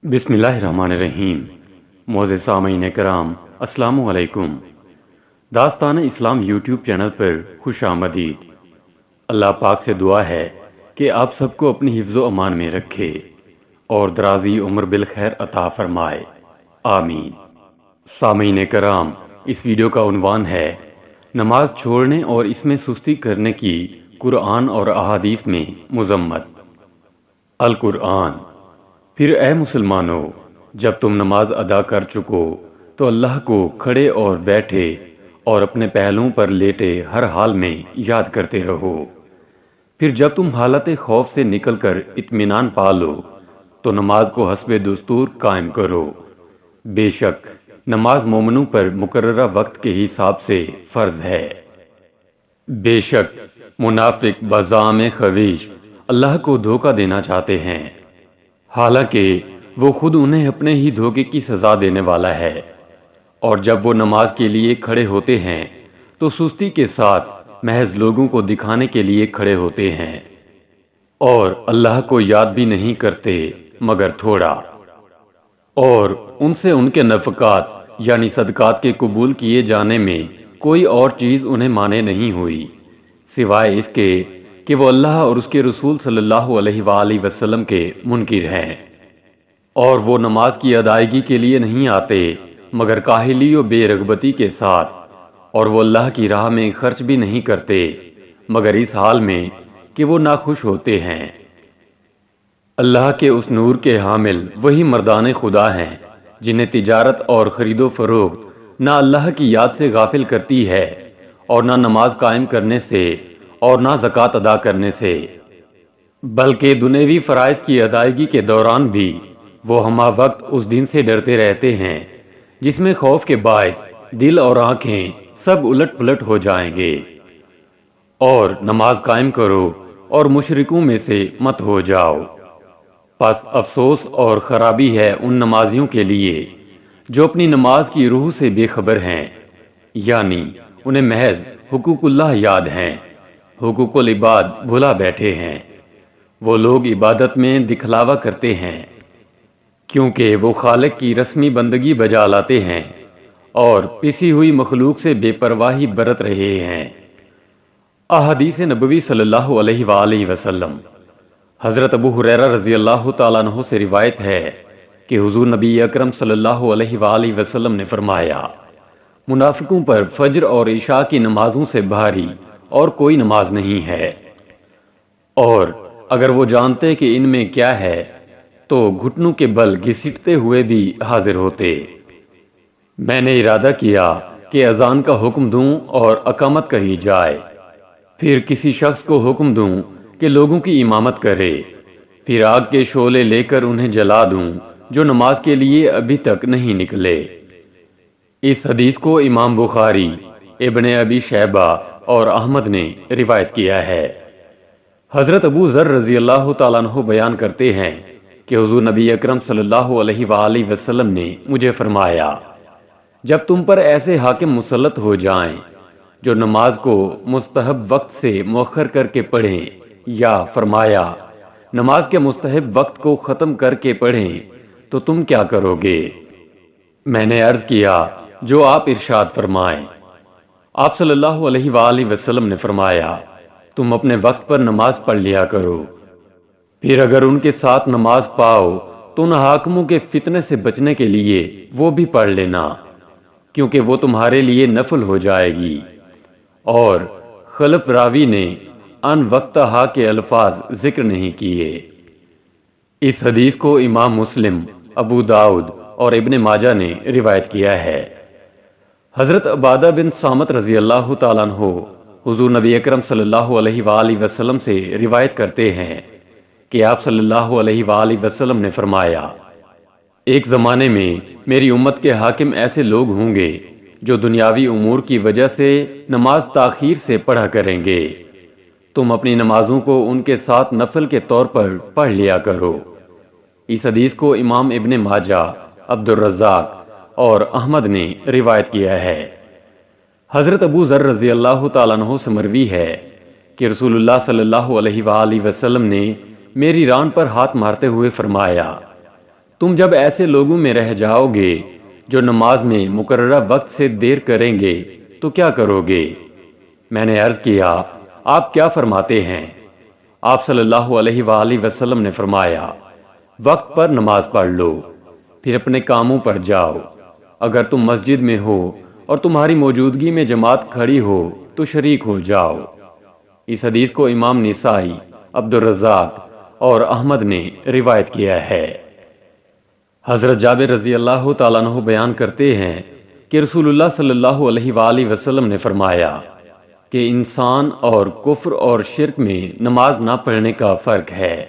بسم اللہ الرحمن الرحیم۔ معزز سامعین کرام، السلام علیکم۔ داستان اسلام یوٹیوب چینل پر خوش آمدید۔ اللہ پاک سے دعا ہے کہ آپ سب کو اپنی حفظ و امان میں رکھے اور درازی عمر بالخیر عطا فرمائے، آمین۔ سامعین کرام، اس ویڈیو کا عنوان ہے نماز چھوڑنے اور اس میں سستی کرنے کی قرآن اور احادیث میں مذمت۔ القرآن: پھر اے مسلمانوں، جب تم نماز ادا کر چکو تو اللہ کو کھڑے اور بیٹھے اور اپنے پہلوؤں پر لیٹے ہر حال میں یاد کرتے رہو۔ پھر جب تم حالت خوف سے نکل کر اطمینان پا لو تو نماز کو حسب دستور قائم کرو۔ بے شک نماز مومنوں پر مقررہ وقت کے حساب سے فرض ہے۔ بے شک منافق بزعم خویش اللہ کو دھوکہ دینا چاہتے ہیں، حالانکہ وہ خود انہیں اپنے ہی دھوکے کی سزا دینے والا ہے۔ اور جب وہ نماز کے لیے کھڑے ہوتے ہیں تو سستی کے ساتھ محض لوگوں کو دکھانے کے لیے کھڑے ہوتے ہیں، اور اللہ کو یاد بھی نہیں کرتے مگر تھوڑا۔ اور ان سے ان کے نفقات یعنی صدقات کے قبول کیے جانے میں کوئی اور چیز انہیں مانے نہیں ہوئی سوائے اس کے کہ وہ اللہ اور اس کے رسول صلی اللہ علیہ وآلہ وسلم کے منکر ہیں، اور وہ نماز کی ادائیگی کے لیے نہیں آتے مگر کاہلی و بے رغبتی کے ساتھ، اور وہ اللہ کی راہ میں خرچ بھی نہیں کرتے مگر اس حال میں کہ وہ ناخوش ہوتے ہیں۔ اللہ کے اس نور کے حامل وہی مردان خدا ہیں جنہیں تجارت اور خرید و فروخت نہ اللہ کی یاد سے غافل کرتی ہے اور نہ نماز قائم کرنے سے اور نہ زکوٰۃ ادا کرنے سے، بلکہ دنیوی فرائض کی ادائیگی کے دوران بھی وہ ہمہ وقت اس دن سے ڈرتے رہتے ہیں جس میں خوف کے باعث دل اور آنکھیں سب الٹ پلٹ ہو جائیں گے۔ اور نماز قائم کرو اور مشرکوں میں سے مت ہو جاؤ۔ پس افسوس اور خرابی ہے ان نمازیوں کے لیے جو اپنی نماز کی روح سے بے خبر ہیں، یعنی انہیں محض حقوق اللہ یاد ہیں، حقوق العباد بھلا بیٹھے ہیں۔ وہ لوگ عبادت میں دکھلاوا کرتے ہیں کیونکہ وہ خالق کی رسمی بندگی بجا لاتے ہیں اور پسی ہوئی مخلوق سے بے پرواہی برت رہے ہیں۔ احادیث نبوی صلی اللہ علیہ وآلہ وسلم۔ حضرت ابو ہریرہ رضی اللہ تعالیٰ عنہ سے روایت ہے کہ حضور نبی اکرم صلی اللہ علیہ وآلہ وسلم نے فرمایا، منافقوں پر فجر اور عشاء کی نمازوں سے بھاری اور کوئی نماز نہیں ہے، اور اگر وہ جانتے کہ ان میں کیا ہے تو گھٹنوں کے بل گھسیٹتے ہوئے بھی حاضر ہوتے۔ میں نے ارادہ کیا کہ اذان کا حکم دوں اور اقامت کہی جائے، پھر کسی شخص کو حکم دوں کہ لوگوں کی امامت کرے، پھر آگ کے شعلے لے کر انہیں جلا دوں جو نماز کے لیے ابھی تک نہیں نکلے۔ اس حدیث کو امام بخاری، ابن ابی شیبہ اور احمد نے روایت کیا ہے۔ حضرت ابو ذر رضی اللہ تعالیٰ عنہ بیان کرتے ہیں کہ حضور نبی اکرم صلی اللہ علیہ وآلہ وسلم نے مجھے فرمایا، جب تم پر ایسے حاکم مسلط ہو جائیں جو نماز کو مستحب وقت سے مؤخر کر کے پڑھیں، یا فرمایا نماز کے مستحب وقت کو ختم کر کے پڑھیں تو تم کیا کرو گے؟ میں نے عرض کیا، جو آپ ارشاد فرمائیں۔ آپ صلی اللہ علیہ وآلہ وسلم نے فرمایا، تم اپنے وقت پر نماز پڑھ لیا کرو، پھر اگر ان کے ساتھ نماز پاؤ تو ان حاکموں کے فتنے سے بچنے کے لیے وہ بھی پڑھ لینا، کیونکہ وہ تمہارے لیے نفل ہو جائے گی۔ اور خلف راوی نے ان وقتہا کے الفاظ ذکر نہیں کیے۔ اس حدیث کو امام مسلم، ابو داؤد اور ابن ماجہ نے روایت کیا ہے۔ حضرت عبادہ بن صامت رضی اللہ تعالیٰ عنہ حضور نبی اکرم صلی اللہ علیہ وآلہ وسلم سے روایت کرتے ہیں کہ آپ صلی اللہ علیہ وآلہ وسلم نے فرمایا، ایک زمانے میں میری امت کے حاکم ایسے لوگ ہوں گے جو دنیاوی امور کی وجہ سے نماز تاخیر سے پڑھا کریں گے، تم اپنی نمازوں کو ان کے ساتھ نفل کے طور پر پڑھ لیا کرو۔ اس حدیث کو امام ابن ماجہ، عبد الرزاق اور احمد نے روایت کیا ہے۔ حضرت ابو ذر رضی اللہ تعالیٰ عنہ سے مروی ہے کہ رسول اللہ صلی اللہ علیہ وآلہ وسلم نے میری ران پر ہاتھ مارتے ہوئے فرمایا، تم جب ایسے لوگوں میں رہ جاؤ گے جو نماز میں مقررہ وقت سے دیر کریں گے تو کیا کرو گے؟ میں نے عرض کیا، آپ کیا فرماتے ہیں؟ آپ صلی اللہ علیہ وآلہ وسلم نے فرمایا، وقت پر نماز پڑھ لو، پھر اپنے کاموں پر جاؤ۔ اگر تم مسجد میں ہو اور تمہاری موجودگی میں جماعت کھڑی ہو تو شریک ہو جاؤ۔ اس حدیث کو امام نسائی، عبدالرزاق اور احمد نے روایت کیا ہے۔ حضرت جابر رضی اللہ تعالیٰ عنہ بیان کرتے ہیں کہ رسول اللہ صلی اللہ علیہ وآلہ وسلم نے فرمایا کہ انسان اور کفر اور شرک میں نماز نہ پڑھنے کا فرق ہے۔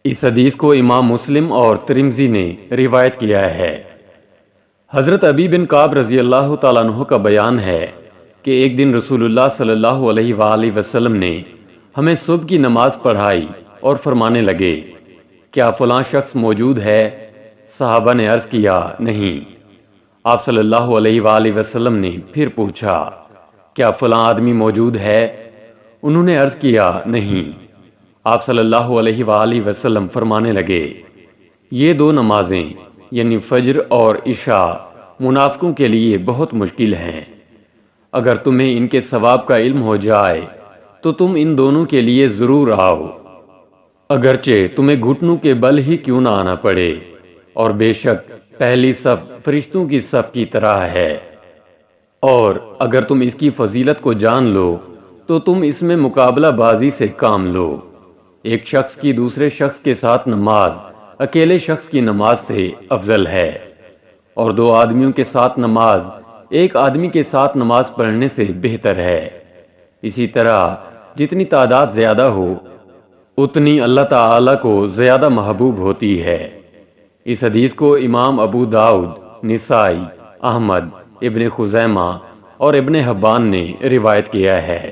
اس حدیث کو امام مسلم اور ترمذی نے روایت کیا ہے۔ حضرت ابی بن کعب رضی اللہ تعالیٰ عنہ کا بیان ہے کہ ایک دن رسول اللہ صلی اللہ علیہ وآلہ وسلم نے ہمیں صبح کی نماز پڑھائی اور فرمانے لگے، کیا فلاں شخص موجود ہے؟ صحابہ نے عرض کیا، نہیں۔ آپ صلی اللہ علیہ وآلہ وسلم نے پھر پوچھا، کیا فلاں آدمی موجود ہے؟ انہوں نے عرض کیا، نہیں۔ آپ صلی اللہ علیہ وآلہ وسلم فرمانے لگے، یہ دو نمازیں یعنی فجر اور عشاء منافقوں کے لیے بہت مشکل ہیں۔ اگر تمہیں ان کے ثواب کا علم ہو جائے تو تم ان دونوں کے لیے ضرور آؤ، اگرچہ تمہیں گھٹنوں کے بل ہی کیوں نہ آنا پڑے، اور بے شک پہلی صف فرشتوں کی صف کی طرح ہے۔ اور اگر تم اس کی فضیلت کو جان لو تو تم اس میں مقابلہ بازی سے کام لو۔ ایک شخص کی دوسرے شخص کے ساتھ نماز اکیلے شخص کی نماز سے افضل ہے، اور دو آدمیوں کے ساتھ نماز ایک آدمی کے ساتھ نماز پڑھنے سے بہتر ہے۔ اسی طرح جتنی تعداد زیادہ ہو اتنی اللہ تعالی کو زیادہ محبوب ہوتی ہے۔ اس حدیث کو امام ابو داؤد، نسائی، احمد، ابن خزیمہ اور ابن حبان نے روایت کیا ہے۔